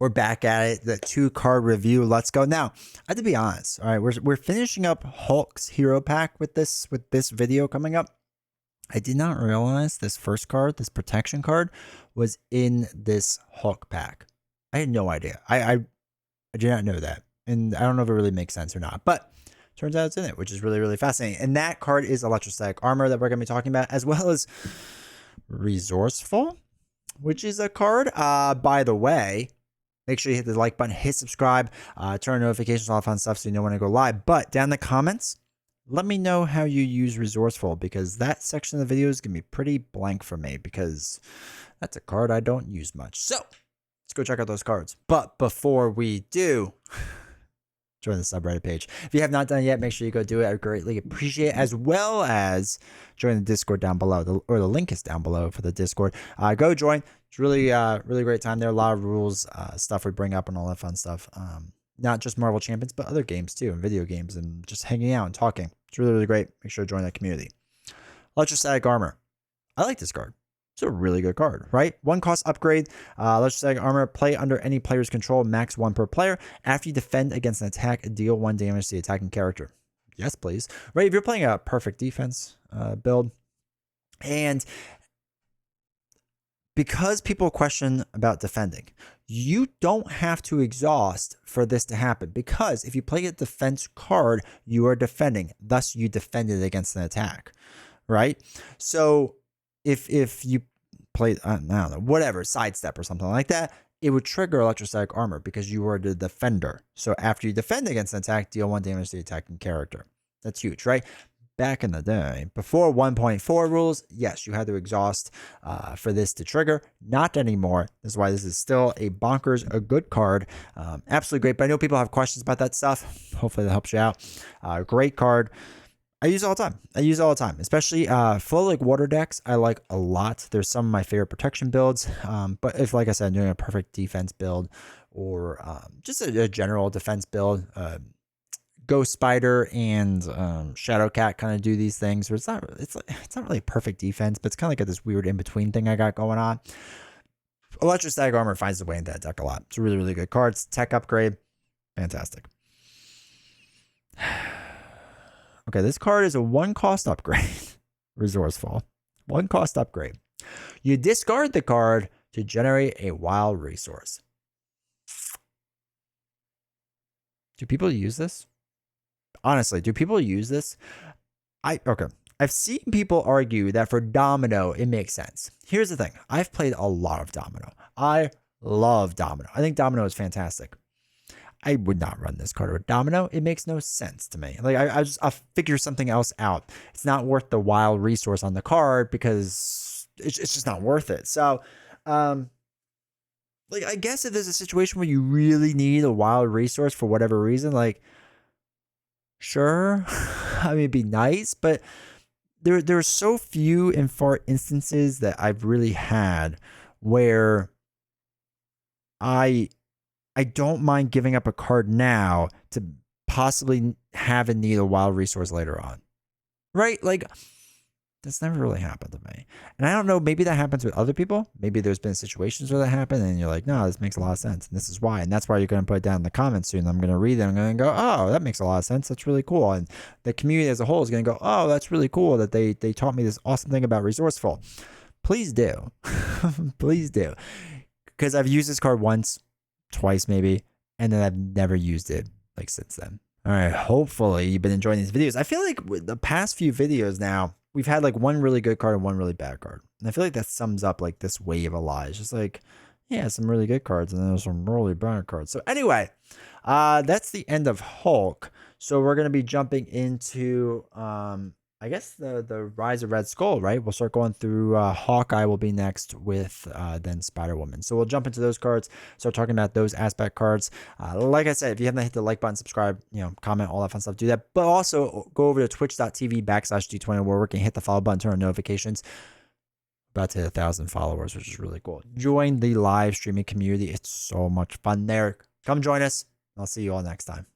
We're back at it. The 2-card review. Let's go. Now, I have to be honest. All right, we're finishing up Hulk's hero pack with this video coming up. I did not realize this first card, this protection card, was in this Hulk pack. I had no idea. I did not know that. And I don't know if it really makes sense or not. But turns out it's in it, which is really, really fascinating. And that card is Electrostatic Armor that we're going to be talking about, as well as Resourceful, which is a card. By the way, make sure you hit the like button, hit subscribe, turn on notifications, all that fun stuff so you know when I go live. But down in the comments, let me know how you use Resourceful, because that section of the video is going to be pretty blank for me, because that's a card I don't use much. So let's go check out those cards. But before we do, join the subreddit page. If you have not done it yet, make sure you go do it. I greatly appreciate it, as well as join the Discord down below, the link is down below for the Discord. Go join. It's really, really great time there. A lot of rules, stuff we bring up and all that fun stuff. Not just Marvel Champions, but other games too, and video games, and just hanging out and talking. It's really, really great. Make sure to join that community. Electrostatic Armor. I like this card. It's a really good card, right? 1 cost upgrade. Electrostatic Armor. Play under any player's control. Max 1 per player. After you defend against an attack, deal 1 damage to the attacking character. Yes, please. Right? If you're playing a perfect defense build, and because people question about defending, you don't have to exhaust for this to happen, because if you play a defense card, you are defending. Thus, you defended against an attack, right? So if you play, I don't know, whatever, sidestep or something like that, it would trigger Electrostatic Armor because you were the defender. So after you defend against an attack, deal 1 damage to the attacking character. That's huge, right? Back in the day, before 1.4 rules, yes, you had to exhaust for this to trigger. Not anymore. This is why this is still a good card. Absolutely great. But I know people have questions about that stuff. Hopefully that helps you out. Great card. I use it all the time. Especially flow like water decks, I like a lot. There's some of my favorite protection builds. But if, like I said, I'm doing a perfect defense build, or just a general defense build, Ghost Spider and Shadow Cat kind of do these things where it's not really a perfect defense, but it's kind of like this weird in-between thing I got going on. Electrostatic Armor finds the way into that deck a lot. It's a really, really good card. It's tech upgrade. Fantastic. Okay, this card is a 1 cost upgrade. Resourceful. 1 cost upgrade. You discard the card to generate a wild resource. Do people use this? Honestly, do people use this? Okay. I've seen people argue that for Domino, it makes sense. Here's the thing. I've played a lot of Domino. I love Domino. I think Domino is fantastic. I would not run this card with Domino. It makes no sense to me. Like I'll figure something else out. It's not worth the wild resource on the card because it's just not worth it. So, like, I guess if there's a situation where you really need a wild resource for whatever reason, like, sure, I mean, it'd be nice, but there are so few and far instances that I've really had where I don't mind giving up a card now to possibly have and need a wild resource later on, right? Like, that's never really happened to me. And I don't know, maybe that happens with other people. Maybe there's been situations where that happened and you're like, no, this makes a lot of sense. And this is why. And that's why you're going to put it down in the comments soon. I'm going to read them. I'm going to go, oh, that makes a lot of sense. That's really cool. And the community as a whole is going to go, oh, that's really cool that they taught me this awesome thing about Resourceful. Please do. Please do. Because I've used this card once, twice maybe, and then I've never used it like since then. All right. Hopefully you've been enjoying these videos. I feel like with the past few videos now, we've had like 1 really good card and 1 really bad card. And I feel like that sums up like this wave a lot. It's just like, yeah, some really good cards and then there's some really bad cards. So anyway, that's the end of Hulk. So we're going to be jumping into, I guess the Rise of Red Skull, right? We'll start going through Hawkeye will be next with then Spider-Woman. So we'll jump into those cards, start talking about those aspect cards. Like I said, if you haven't hit the like button, subscribe, comment, all that fun stuff, do that. But also go over to twitch.tv/D20 where we can hit the follow button, turn on notifications. About to hit 1,000 followers, which is really cool. Join the live streaming community. It's so much fun there. Come join us. I'll see you all next time.